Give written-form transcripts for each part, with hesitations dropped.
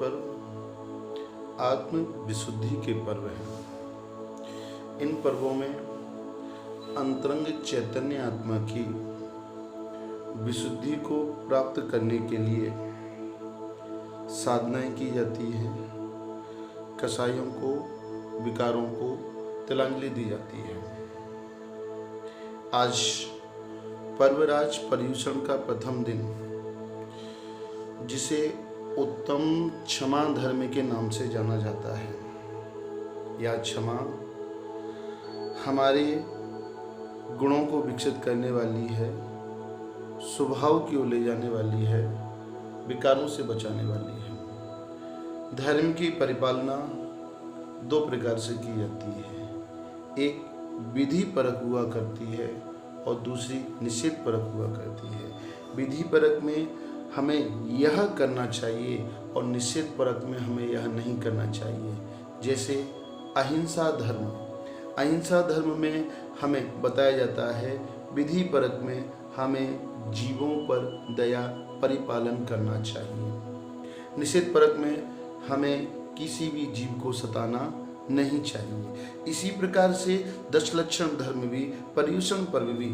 पर्व आत्म विशुद्धि के पर्व हैं। इन पर्वों में अंतरंग चैतन्य आत्मा की विशुद्धि को प्राप्त करने के लिए साधनाएं की जाती हैं। कसाइयों को, विकारों को तिलांजलि दी जाती है। आज पर्वराज पर्युषण का प्रथम दिन, जिसे उत्तम क्षमा धर्म के नाम से जाना जाता है। यह क्षमा हमारे गुणों को विकसित करने वाली है, स्वभाव की ओर ले जाने वाली है, विकारों से बचाने वाली है। धर्म की परिपालना दो प्रकार से की जाती है। एक विधि परक हुआ करती है और दूसरी निषेध परक हुआ करती है। विधि परक में हमें यह करना चाहिए और निषेध परक में हमें यह नहीं करना चाहिए। जैसे अहिंसा धर्म, अहिंसा धर्म में हमें बताया जाता है, विधि परक में हमें जीवों पर दया परिपालन करना चाहिए। निषेध परक में हमें किसी भी जीव को सताना नहीं चाहिए। इसी प्रकार से दशलक्षण धर्म भी, पर्युषण पर्व भी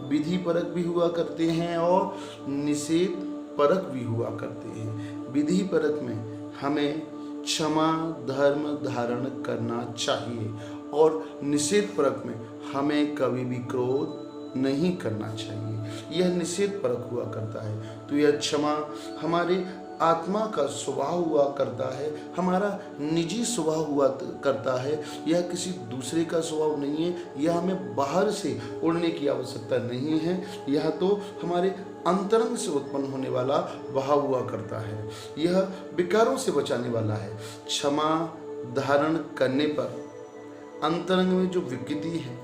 विधि परक भी हुआ करते हैं और निषेध परक भी हुआ करते हैं। विधि परक में हमें क्षमा धर्म धारण करना चाहिए और निषेध परक में हमें कभी भी क्रोध नहीं करना चाहिए। यह निषेध परक हुआ करता है। तो यह क्षमा हमारे आत्मा का स्वभाव हुआ करता है, हमारा निजी स्वभाव हुआ करता है। यह किसी दूसरे का स्वभाव नहीं है। यह हमें बाहर से उड़ने की आवश्यकता नहीं है। यह तो हमारे अंतरंग से उत्पन्न होने वाला भाव हुआ करता है। यह विकारों से बचाने वाला है। क्षमा धारण करने पर अंतरंग में जो विकृति है,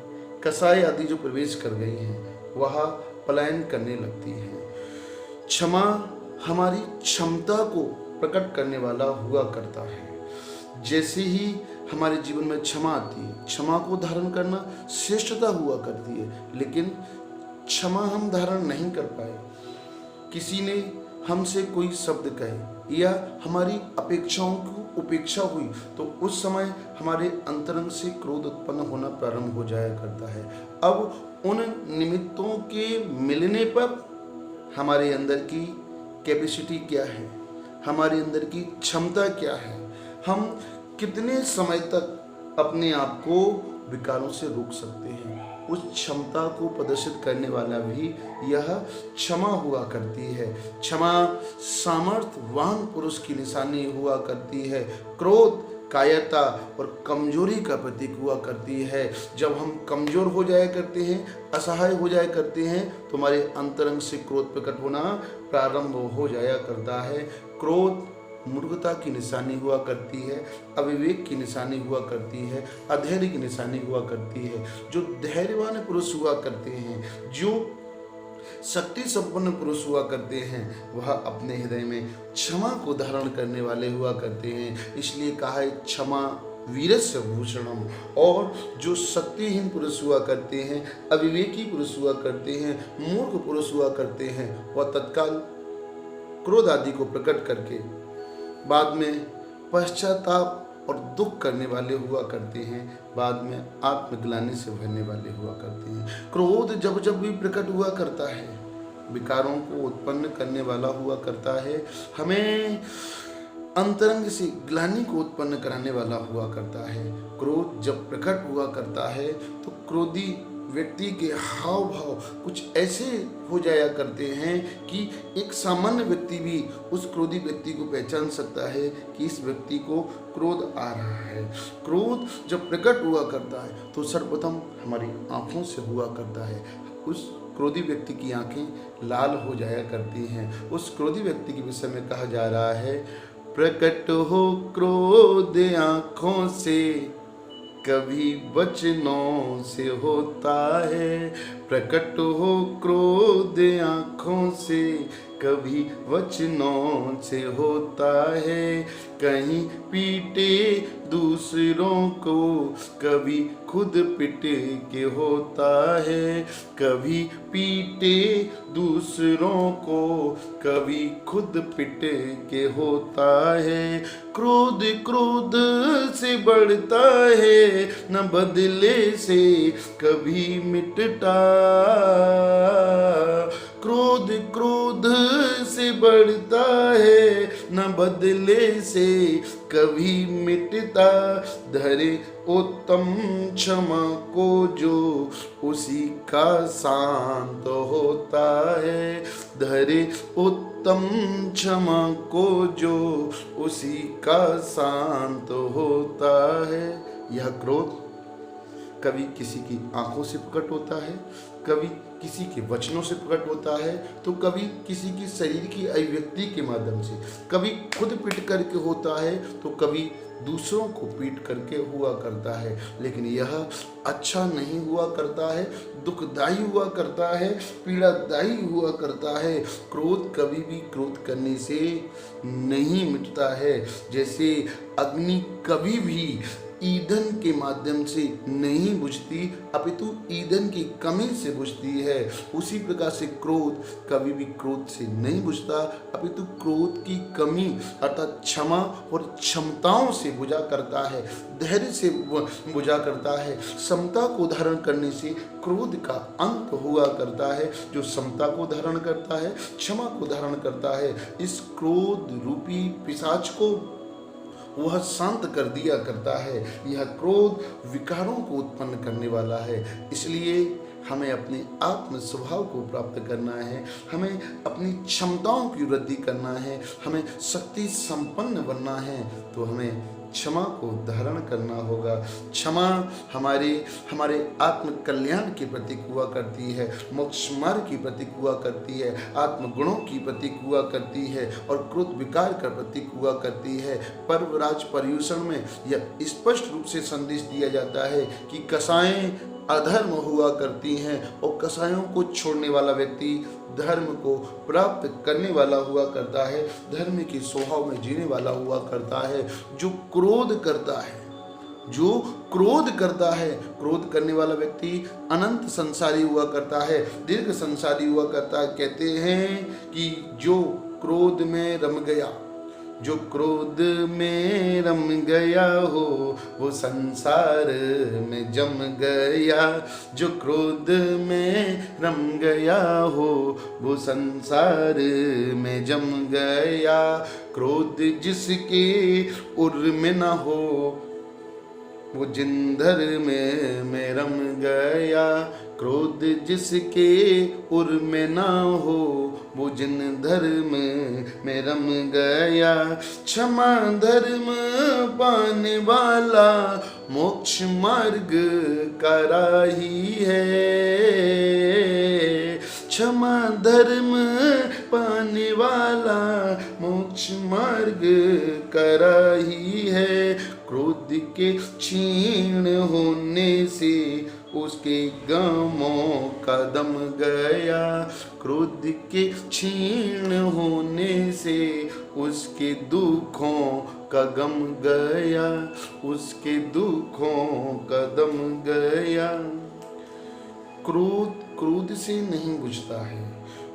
कसाई आदि जो प्रवेश कर गई हैं, वह पलायन करने लगती है। क्षमा हमारी क्षमता को प्रकट करने वाला हुआ करता है। जैसे ही हमारे जीवन में क्षमा आती है, क्षमा को धारण करना श्रेष्ठता हुआ करती है। लेकिन क्षमा हम धारण नहीं कर पाए, किसी ने हमसे कोई शब्द कहे या हमारी अपेक्षाओं की उपेक्षा हुई, तो उस समय हमारे अंतरंग से क्रोध उत्पन्न होना प्रारंभ हो जाया करता है। अब उन निमित्तों के मिलने पर हमारे अंदर की कैपेसिटी क्या है, हमारे अंदर की क्षमता क्या है, हम कितने समय तक अपने आप को विकारों से रोक सकते हैं, उस क्षमता को प्रदर्शित करने वाला भी यह क्षमा हुआ करती है। क्षमा सामर्थ्यवान पुरुष की निशानी हुआ करती है। क्रोध कायरता और कमजोरी का प्रतीक हुआ करती है। जब हम कमजोर हो जाया करते हैं, असहाय हो जाया करते हैं, तो हमारे अंतरंग से क्रोध प्रकट होना प्रारंभ हो जाया करता है। क्रोध मूर्खता की निशानी हुआ करती है, अविवेक की निशानी हुआ करती है, अधैर्य की निशानी हुआ करती है। जो धैर्यवान पुरुष हुआ करते हैं, जो शक्ति संपन्न पुरुष हुआ करते हैं, वह अपने हृदय में क्षमा को धारण करने वाले हुआ करते हैं। इसलिए कहा है क्षमा वीरस्य भूषणम। और जो शक्तिहीन पुरुष हुआ करते हैं, अविवेकी पुरुष हुआ करते हैं, मूर्ख पुरुष हुआ करते हैं, वह तत्काल क्रोध आदि को प्रकट करके बाद में पश्चाताप और दुख करने वाले हुआ करते हैं, बाद में आत्मग्लानि से भरने वाले हुआ करते हैं। क्रोध जब जब भी प्रकट हुआ करता है, विकारों को उत्पन्न करने वाला हुआ करता है, हमें अंतरंग से ग्लानि को उत्पन्न कराने वाला हुआ करता है। क्रोध जब प्रकट हुआ करता है तो क्रोधी व्यक्ति के हाव भाव कुछ ऐसे हो जाया करते हैं कि एक सामान्य व्यक्ति भी उस क्रोधी व्यक्ति को पहचान सकता है कि इस व्यक्ति को क्रोध आ रहा है। क्रोध जब प्रकट हुआ करता है तो सर्वप्रथम हमारी आंखों से हुआ करता है। उस क्रोधी व्यक्ति की आंखें लाल हो जाया करती हैं। उस क्रोधी व्यक्ति के विषय में कहा जा रहा है, प्रकट हो क्रोध आंखों से, कभी वचनों से होता है। प्रकट हो क्रोध आंखों से, कभी वचनों से होता है, कहीं पीटे दूसरों को, कभी खुद पिट के होता है, कभी पीटे दूसरों को, कभी खुद पिट के होता है। क्रोध क्रोध से बढ़ता है, न बदले से कभी मिटता। क्रोध क्रोध से बढ़ता है, न बदले से कभी मिटता। धरे उत्तम क्षमा को जो, उसी का शांत होता है। धरे उत्तम क्षमा को जो, उसी का शांत होता है। यह क्रोध कभी किसी की आंखों से प्रकट होता है, कभी किसी के वचनों से प्रकट होता है, तो कभी किसी की शरीर की अभिव्यक्ति के माध्यम से, कभी खुद पीट करके होता है, तो कभी दूसरों को पीट करके हुआ करता है। लेकिन यह अच्छा नहीं हुआ करता है, दुखदायी हुआ करता है, पीड़ादायी हुआ करता है। क्रोध कभी भी क्रोध करने से नहीं मिटता है। जैसे अग्नि कभी भी ईंधन के माध्यम से नहीं बुझती, अपितु ईंधन की कमी से बुझती है, उसी प्रकार से क्रोध कभी भी क्रोध से नहीं बुझता, अपितु क्रोध की कमी अर्थात क्षमा और क्षमताओं से बुझा करता है, धैर्य से बुझा करता है। समता को धारण करने से क्रोध का अंत हुआ करता है। जो समता को धारण करता है, क्षमा को धारण करता है, इस क्रोध रूपी पिशाच को वह शांत कर दिया करता है। यह क्रोध विकारों को उत्पन्न करने वाला है। इसलिए हमें अपने आत्म स्वभाव को प्राप्त करना है, हमें अपनी क्षमताओं की वृद्धि करना है, हमें शक्ति संपन्न बनना है, तो हमें क्षमा को धारण करना होगा। क्षमा हमारे आत्म कल्याण की प्रतीक हुआ करती है, मोक्ष मार्ग की प्रतीक हुआ करती है, आत्म गुणों की प्रतीक हुआ करती है और क्रोध विकार का प्रतीक हुआ करती है। पर्वराज पर्युषण में यह स्पष्ट रूप से संदेश दिया जाता है कि कसाएं अधर्म हुआ करती हैं और कसायों को छोड़ने वाला व्यक्ति धर्म को प्राप्त करने वाला हुआ करता है, धर्म के स्वभाव में जीने वाला हुआ करता है। जो क्रोध करता है, क्रोध करने वाला व्यक्ति अनंत संसारी हुआ करता है, दीर्घ संसारी हुआ करता है। कहते हैं कि जो क्रोध में रम गया, जो क्रोध में रम गया हो, वो संसार में जम गया। जो क्रोध में रम गया हो, वो संसार में जम गया। क्रोध जिसके उर में न हो, वो जिंदर में रम गया। क्रोध जिसके उर में ना हो, वो जिन धर्म में रम गया। क्षमा धर्म पाने वाला मोक्ष मार्ग का राही है। क्षमा धर्म पाने वाला मोक्ष मार्ग का राही है। क्रोध के क्षीण होने से उसके गमों का दम गया। क्रोध के क्षीण होने से उसके दुखों का गम गया, उसके दुखों का दम गया। क्रोध से नहीं बुझता है।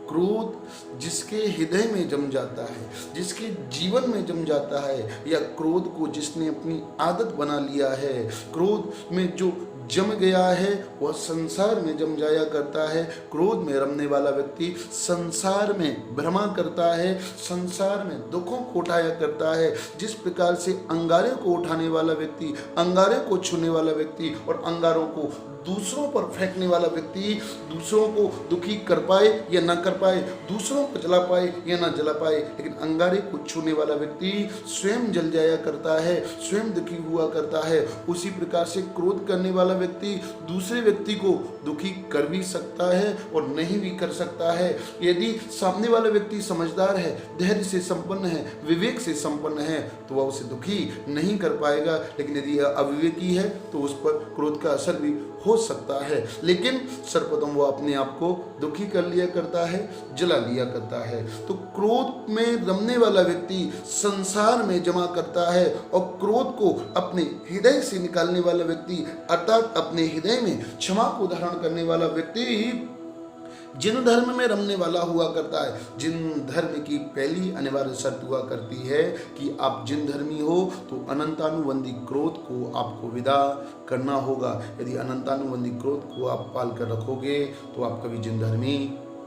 क्रोध जिसके हृदय में जम जाता है, जिसके जीवन में जम जाता है, या क्रोध को जिसने अपनी आदत बना लिया है, क्रोध में जो जम गया है वह संसार में जम जाया करता है। क्रोध में रमने वाला व्यक्ति संसार में भ्रमा करता है, संसार में दुखों को उठाया करता है। जिस प्रकार से अंगारे को उठाने वाला व्यक्ति, अंगारे को छूने वाला व्यक्ति और अंगारों को दूसरों पर फेंकने वाला व्यक्ति दूसरों को दुखी कर पाए या ना कर पाए, दूसरों को जला पाए या ना जला पाए, लेकिन अंगारे को छूने वाला व्यक्ति स्वयं जल जाया करता है, स्वयं दुखी हुआ करता है। उसी प्रकार से क्रोध करने वाला व्यक्ति दूसरे व्यक्ति को दुखी कर भी सकता है और नहीं भी कर सकता है। यदि सामने वाला व्यक्ति समझदार है, धैर्य से संपन्न है, विवेक से संपन्न है, तो वह उसे दुखी नहीं कर पाएगा। लेकिन यदि यह अविवेकी है तो उस पर क्रोध का असर भी हो हो सकता है, लेकिन सर्वप्रथम वो अपने आप को दुखी कर लिया करता है, जला लिया करता है। तो क्रोध में रमने वाला व्यक्ति संसार में जमा करता है, और क्रोध को अपने हृदय से निकालने वाला व्यक्ति अर्थात अपने हृदय में क्षमा को धारण करने वाला व्यक्ति जिन धर्म में रमने वाला हुआ करता है। जिन धर्म की पहली अनिवार्य शर्त हुआ करती है कि आप जिन धर्मी हो तो अनंतानुबंधी क्रोध को आपको विदा करना होगा। यदि अनंतानुबंधी क्रोध को आप पाल कर रखोगे तो आप कभी जिन धर्मी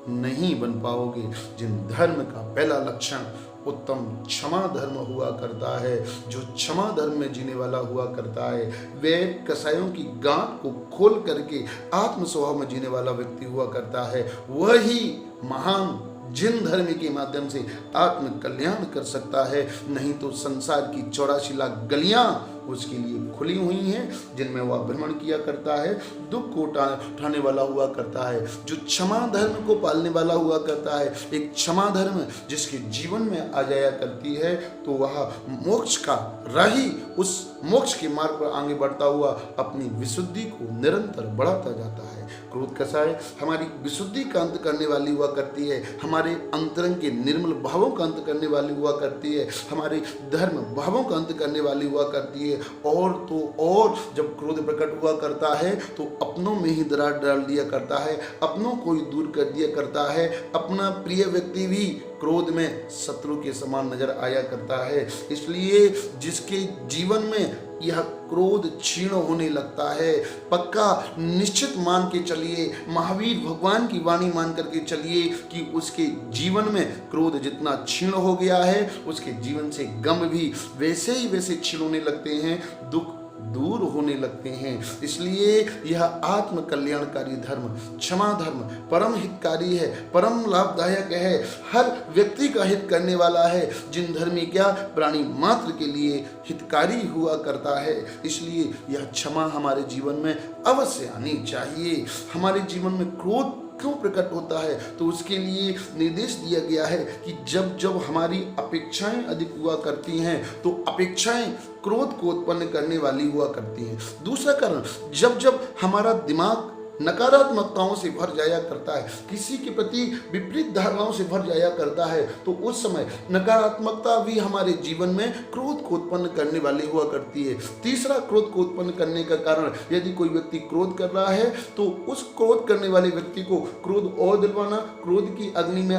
नहीं बन पाओगे। जिन धर्म का पहला लक्षण उत्तम क्षमा धर्म हुआ करता है, जो क्षमा धर्म में जीने वाला हुआ करता है, वे कसायों की गांठ को खोल करके आत्म स्वभाव में जीने वाला व्यक्ति हुआ करता है। वही महान जिन धर्म के माध्यम से आत्म कल्याण कर सकता है। नहीं तो संसार की 84 लाख गलियां उसके लिए खुली हुई हैं, जिनमें वह भ्रमण किया करता है, दुख को उठाने वाला हुआ करता है। जो क्षमा धर्म को पालने वाला हुआ करता है, एक क्षमा धर्म जिसके जीवन में आ जाया करती है, तो वह मोक्ष का राही उस मोक्ष के मार्ग पर आगे बढ़ता हुआ अपनी विशुद्धि को निरंतर बढ़ाता जाता है। क्रोध कैसा है? हमारी विशुद्धि का अंत करने वाली हुआ करती है, हमारे अंतरंग के निर्मल भावों का अंत करने वाली हुआ करती है, हमारे धर्म भावों का अंत करने वाली हुआ करती है। और तो और जब क्रोध प्रकट हुआ करता है तो अपनों में ही दरार डाल दिया करता है, अपनों को ही दूर कर दिया करता है। अपना प्रिय व्यक्ति भी क्रोध में शत्रु के समान नजर आया करता है। इसलिए जिसके जीवन में यह क्रोध क्षीण होने लगता है, पक्का निश्चित मान के चलिए, महावीर भगवान की वाणी मान करके चलिए कि उसके जीवन में क्रोध जितना क्षीण हो गया है, उसके जीवन से गम भी वैसे ही वैसे क्षीण होने लगते हैं, दुख दूर होने लगते हैं। इसलिए यह आत्म कल्याणकारी धर्म क्षमा धर्म परम हितकारी है, परम लाभदायक है, हर व्यक्ति का हित करने वाला है। जिन धर्मी क्या प्राणी मात्र के लिए हितकारी हुआ करता है। इसलिए यह क्षमा हमारे जीवन में अवश्य आनी चाहिए। हमारे जीवन में क्रोध क्यों प्रकट होता है, तो उसके लिए निर्देश दिया गया है कि जब जब हमारी अपेक्षाएं अधिक हुआ करती हैं तो अपेक्षाएं क्रोध को उत्पन्न करने वाली हुआ करती हैं। दूसरा कारण, जब जब हमारा दिमाग नकारात्मकताओं से भर जाया करता है, किसी के प्रति विपरीत धारणाओं से भर जाया करता है, तो उस समय नकारात्मकता भी हमारे जीवन में क्रोध को उत्पन्न करने वाली हुआ करती है। तीसरा, क्रोध को उत्पन्न करने का कारण, यदि कोई व्यक्ति क्रोध कर रहा है तो उस क्रोध करने वाले व्यक्ति को क्रोध और दिलवाना, क्रोध की अग्नि में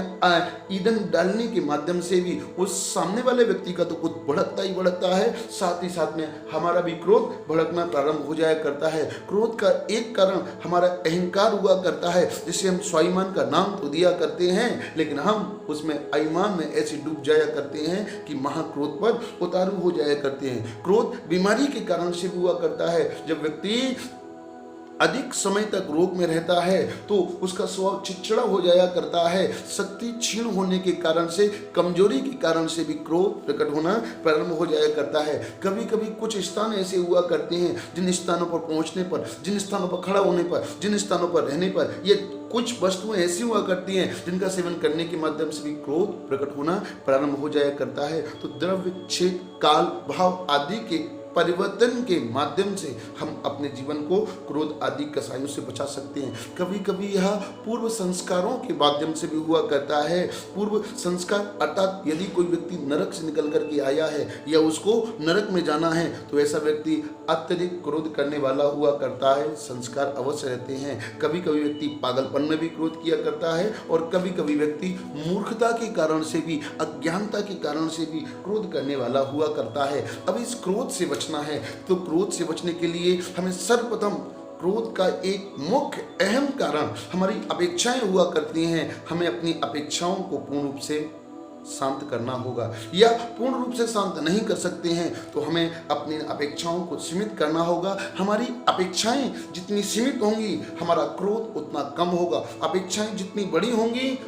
ईंधन डालने के माध्यम से भी उस सामने वाले व्यक्ति का तो क्रोध भड़कता ही भड़कता है, साथ ही साथ में हमारा भी क्रोध भड़कना प्रारंभ हो जाया करता है। क्रोध का एक कारण हमारा अहंकार हुआ करता है, जिसे हम स्वाभिमान का नाम तो दिया करते हैं, लेकिन हम उसमें अभिमान में ऐसे डूब जाया करते हैं कि महाक्रोध पर उतारू हो जाया करते हैं। क्रोध बीमारी के कारण से हुआ करता है। जब व्यक्ति अधिक समय तक रोग में रहता है तो उसका स्वभाव चिड़चिड़ा हो जाया करता है। शक्ति क्षीण होने के कारण से, कमजोरी के कारण से भी क्रोध प्रकट होना प्रारंभ हो जाया करता है। कभी कभी कुछ स्थान ऐसे हुआ करते हैं जिन स्थानों पर पहुंचने पर, जिन स्थानों पर खड़ा होने पर, जिन स्थानों पर रहने पर, ये कुछ वस्तुएं ऐसी हुआ करती हैं जिनका सेवन करने के माध्यम से भी क्रोध प्रकट होना प्रारंभ हो जाया करता है। तो द्रव्य, क्षेत्र, काल, भाव आदि के परिवर्तन के माध्यम से हम अपने जीवन को क्रोध आदि कसायों से बचा सकते हैं। कभी कभी यह पूर्व संस्कारों के माध्यम से भी हुआ करता है। पूर्व संस्कार अर्थात यदि कोई व्यक्ति नरक से निकल करके आया है या उसको नरक में जाना है तो ऐसा व्यक्ति अत्यधिक क्रोध करने वाला हुआ करता है। संस्कार अवश्य रहते हैं। कभी कभी व्यक्ति पागलपन में भी क्रोध किया करता है और कभी कभी व्यक्ति मूर्खता के कारण से भी, अज्ञानता के कारण से भी क्रोध करने वाला हुआ करता है। अब इस क्रोध से बचना है तो क्रोध से बचने के लिए हमें सर्वप्रथम क्रोध का एक मुख्य अहम कारण हमारी अपेक्षाएं हुआ करती हैं। हमें अपनी अपेक्षाओं को पूर्ण रूप से शांत करना होगा, या पूर्ण रूप से शांत नहीं कर सकते हैं तो हमें अपनी अपेक्षाओं को सीमित करना होगा। हमारी अपेक्षाएं जितनी सीमित होंगी हमारा क्रोध उतना कम होगा। अपेक्षाएं जितनी बड़ी होंगी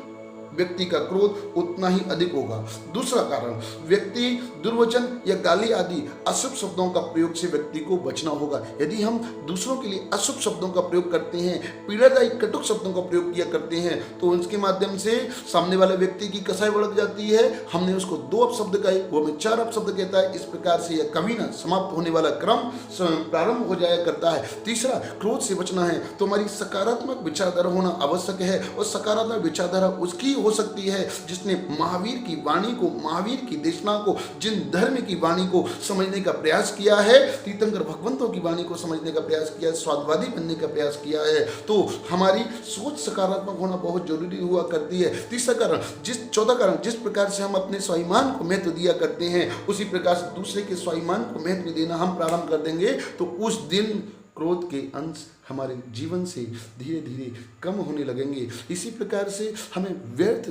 व्यक्ति का क्रोध उतना ही अधिक होगा। दूसरा कारण, व्यक्ति दुर्वचन या गाली आदि अशुभ शब्दों का प्रयोग से व्यक्ति को बचना होगा। यदि हम दूसरों के लिए अशुभ शब्दों का प्रयोग करते हैं, पीड़ादायी कटुक शब्दों का प्रयोग किया करते हैं, तो उसके माध्यम से सामने वाले व्यक्ति की कसाई बढ़ जाती है। हमने उसको 2 अपशब्द कहे, वो हमें 4 अपशब्द कहता है। इस प्रकार से यह कभी ना समाप्त होने वाला क्रम प्रारंभ हो जाया करता है। तीसरा, क्रोध से बचना है तो हमारी सकारात्मक विचारधारा होना आवश्यक है, और सकारात्मक विचारधारा उसकी हो सकती है जिसने महावीर की वाणी को, महावीर की देशना को, जिन धर्म की वाणी को समझने का प्रयास किया है, तीर्थंकर भगवंतों की वाणी को समझने का प्रयास किया है, स्वादवादी बनने का प्रयास किया है, तो हमारी सोच सकारात्मक होना बहुत जरूरी हुआ करती है। तीसरा कारण, चौथा कारण, जिस प्रकार से हम अपने स्वाभिमान को महत्व दिया करते हैं, उसी प्रकार से दूसरे के स्वाभिमान को महत्व देना हम प्रारंभ कर देंगे, तो उस दिन क्रोध के अंश हमारे जीवन से धीरे धीरे कम होने लगेंगे। इसी प्रकार से हमें व्यर्थ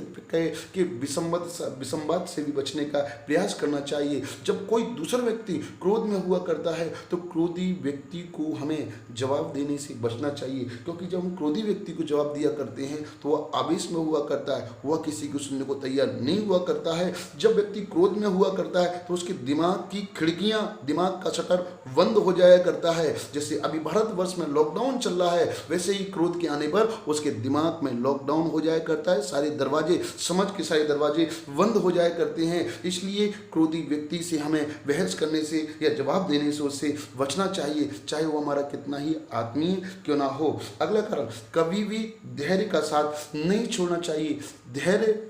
के विसंवाद से भी बचने का प्रयास करना चाहिए। जब कोई दूसरा व्यक्ति क्रोध में हुआ करता है तो क्रोधी व्यक्ति को हमें जवाब देने से बचना चाहिए, क्योंकि जब हम क्रोधी व्यक्ति को जवाब दिया करते हैं तो वह आवेश में हुआ करता है, वह किसी को सुनने को तैयार नहीं हुआ करता है। जब व्यक्ति क्रोध में हुआ करता है तो उसके दिमाग की खिड़कियां, दिमाग का शटर बंद हो जाया करता है। जैसे अभी भारतवर्ष में लॉकडाउन चल रहा है, वैसे ही क्रोध के आने पर उसके दिमाग में लॉकडाउन हो जाया करता है, सारे दरवाजे, समझ के सारे दरवाजे बंद हो जाया करते हैं। इसलिए क्रोधी व्यक्ति से हमें बहस करने से या जवाब देने से उससे बचना चाहिए, चाहे वो हमारा कितना ही आत्मीय क्यों ना हो। अगला कारण, कभी भी धैर्य का साथ नहीं छोड़ना चाहिए। धैर्य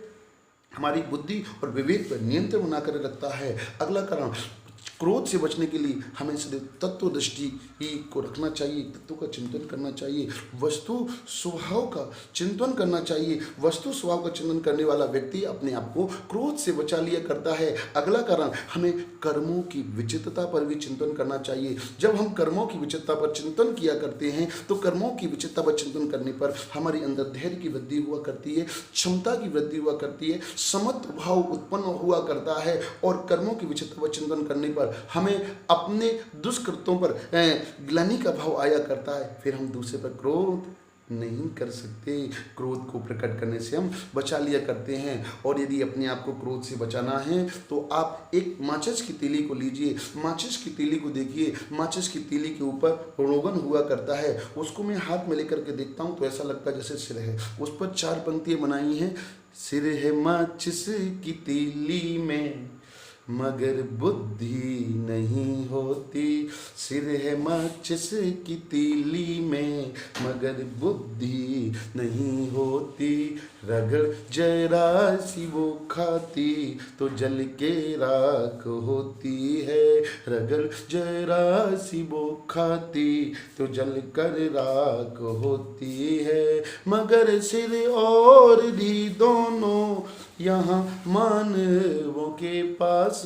हमारी बुद्धि और विवेक पर नियंत्रण बनाकर रखता है। अगला कारण, क्रोध से बचने के लिए हमें सिर्फ तत्व दृष्टि ही को रखना चाहिए, तत्व का चिंतन करना चाहिए, वस्तु स्वभाव का चिंतन करना चाहिए। वस्तु स्वभाव का चिंतन करने वाला व्यक्ति अपने आप को क्रोध से बचा लिया करता है। अगला कारण, हमें कर्मों की विचित्रता पर भी चिंतन करना चाहिए। जब हम कर्मों की विचित्रता पर चिंतन किया करते हैं तो कर्मों की विचित्रता पर चिंतन करने पर हमारे अंदर धैर्य की वृद्धि हुआ करती है, क्षमता की वृद्धि हुआ करती है, समत्व भाव उत्पन्न हुआ करता है, और कर्मों की विचित्रता पर चिंतन करने पर हमें अपने दुष्कृत्यों पर ग्लानि का भाव आया करता है। फिर हम दूसरे पर क्रोध नहीं कर सकते, क्रोध को प्रकट करने से हम बचा लिया करते हैं। और यदि अपने आप को क्रोध से बचाना है तो आप एक माचिस की तीली को लीजिए, माचिस की तीली को देखिए, माचिस की तीली के ऊपर रोगन हुआ करता है, उसको मैं हाथ में लेकर के देखता हूँ तो ऐसा लगता है जैसे सिर है। उस पर 4 पंक्तियाँ बनाई हैं, सिर है माचिस की तीली में मगर बुद्धि नहीं होती, सिर है माचिस की तीली में मगर बुद्धि नहीं होती, रगड़ जरा सी वो खाती तो जल के राख होती है, रगड़ जरा सी वो खाती तो जल कर राख होती है, मगर सिर और री दोनों यहाँ मानवों के पास,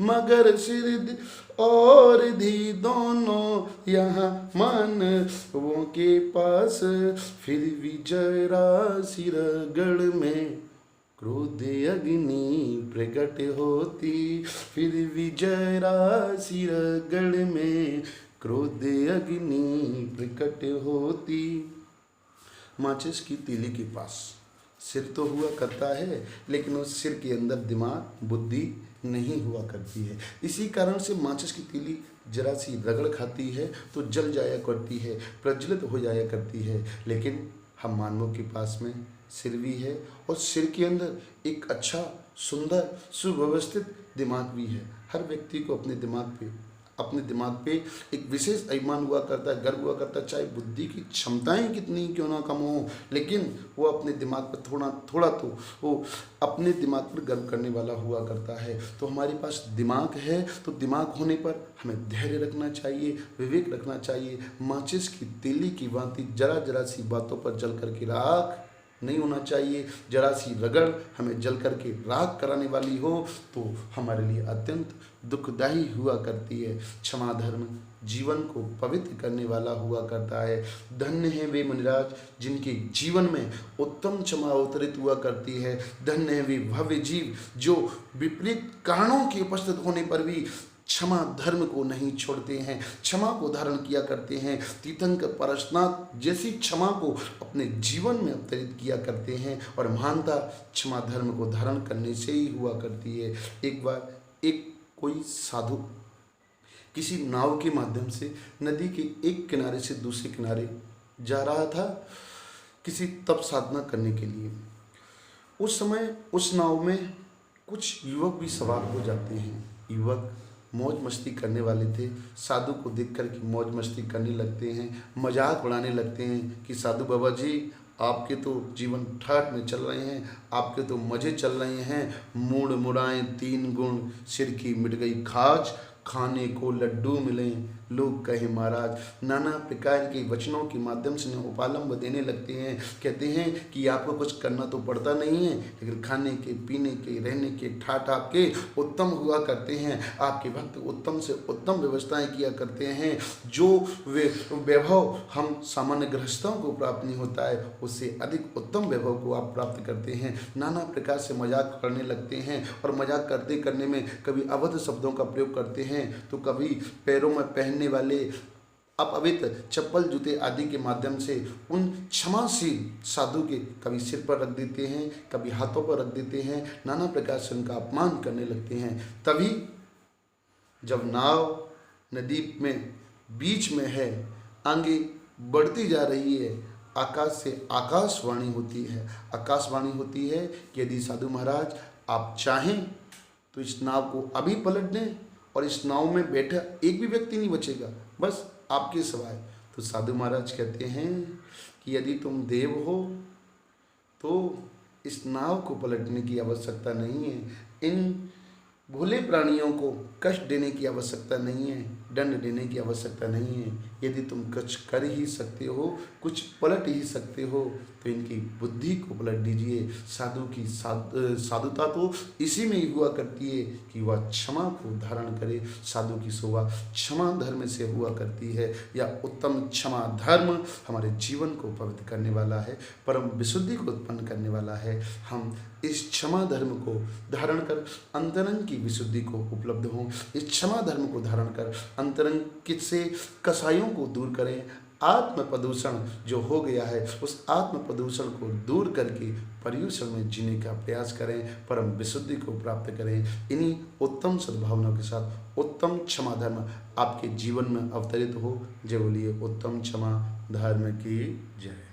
मगर सिर और धी दोनों यहाँ मानवों के पास, फिर भी जरा सी रगड़ में क्रोध अग्नि प्रकट होती, फिर भी जरा सी रगड़ में क्रोध अग्नि प्रकट होती। माचिस की तीली के पास सिर तो हुआ करता है, लेकिन उस सिर के अंदर दिमाग, बुद्धि नहीं हुआ करती है। इसी कारण से माचिस की तीली जरा सी रगड़ खाती है तो जल जाया करती है, प्रज्वलित हो जाया करती है। लेकिन हम मानवों के पास में सिर भी है, और सिर के अंदर एक अच्छा, सुंदर, सुव्यवस्थित दिमाग भी है। हर व्यक्ति को अपने दिमाग पे एक विशेष अभिमान हुआ करता है, गर्व हुआ करता है, चाहे बुद्धि की क्षमताएं कितनी क्यों ना कम हो, लेकिन वो अपने दिमाग पर थोड़ा तो वो अपने दिमाग पर गर्व करने वाला हुआ करता है। तो हमारे पास दिमाग है तो दिमाग होने पर हमें धैर्य रखना चाहिए, विवेक रखना चाहिए। माचिस की तीली की भांति जरा सी बातों पर जल करके राख नहीं होना चाहिए। जरा सी रगड़ हमें जल करके राख कराने वाली हो तो हमारे लिए अत्यंत दुखदायी हुआ करती है। क्षमा धर्म जीवन को पवित्र करने वाला हुआ करता है। धन्य है वे मुनिराज जिनके जीवन में उत्तम क्षमा अवतरित हुआ करती है। धन्य है वे भव्य जीव जो विपरीत कारणों के उपस्थित होने पर भी क्षमा धर्म को नहीं छोड़ते हैं, क्षमा को धारण किया करते हैं। तीर्थंकर परशुनाथ जैसी क्षमा को अपने जीवन में अवतरित किया करते हैं और महानता क्षमा धर्म को धारण करने से ही हुआ करती है। एक बार एक कोई साधु किसी नाव के माध्यम से नदी के एक किनारे से दूसरे किनारे जा रहा था किसी तप साधना करने के लिए। उस समय उस नाव में कुछ युवक भी सवार हो जाते हैं। युवक मौज मस्ती करने वाले थे, साधु को देख कर के मौज मस्ती करने लगते हैं, मजाक उड़ाने लगते हैं कि साधु बाबा जी आपके तो जीवन ठाठ में चल रहे हैं, आपके तो मज़े चल रहे हैं, मूड मुड़ाएं 3 गुण, सिर की मिट गई खाज, खाने को लड्डू मिले लोग कहे महाराज। नाना प्रकार के वचनों के माध्यम से उपालंब देने लगते हैं। कहते हैं कि आपको कुछ करना तो पड़ता नहीं है, लेकिन खाने के, पीने के, रहने के ठाठ आपके उत्तम हुआ करते हैं। आपके भक्त उत्तम से उत्तम व्यवस्थाएं किया करते हैं। जो वैभव हम सामान्य गृहस्थों को प्राप्त नहीं होता है, उससे अधिक उत्तम वैभव को आप प्राप्त करते हैं। नाना प्रकार से मजाक करने लगते हैं और मजाक करते करने में कभी अवध शब्दों का प्रयोग करते हैं तो कभी पैरों में पहनने वाले अपवित्र चप्पल जूते आदि के माध्यम से उन क्षमाशील साधु के कभी सिर पर रख देते हैं, कभी हाथों पर रख देते हैं, नाना प्रकार से उनका अपमान करने लगते हैं। तभी जब नाव नदी में बीच में है, आगे बढ़ती जा रही है, आकाश से आकाशवाणी होती है। आकाशवाणी होती है कि यदि साधु महाराज आप चाहें तो इस नाव को अभी पलट दें और इस नाव में बैठा एक भी व्यक्ति नहीं बचेगा, बस आपके सिवाय। तो साधु महाराज कहते हैं कि यदि तुम देव हो तो इस नाव को पलटने की आवश्यकता नहीं है, इन भोले प्राणियों को कष्ट देने की आवश्यकता नहीं है, दंड देने की आवश्यकता नहीं है। यदि तुम कुछ कर ही सकते हो, कुछ पलट ही सकते हो, तो इनकी बुद्धि को पलट दीजिए। साधु की साधुता तो इसी में ही हुआ करती है कि वह क्षमा को धारण करे। साधु की शोभा क्षमा धर्म से हुआ करती है। यह उत्तम क्षमा धर्म हमारे जीवन को पवित्र करने वाला है, परम विशुद्धि को उत्पन्न करने वाला है। हम इस क्षमा धर्म को धारण कर अंतरंग की विशुद्धि को उपलब्ध हों। इस क्षमा धर्म को धारण कर अंतरंग से कसायों को दूर करें। आत्म प्रदूषण जो हो गया है, उस आत्म प्रदूषण को दूर करके पर्यूषण में जीने का प्रयास करें, परम विशुद्धि को प्राप्त करें। इन्हीं उत्तम सद्भावनाओं के साथ उत्तम क्षमा धर्म आपके जीवन में अवतरित हो। जय बोलिए उत्तम क्षमा धर्म की जय।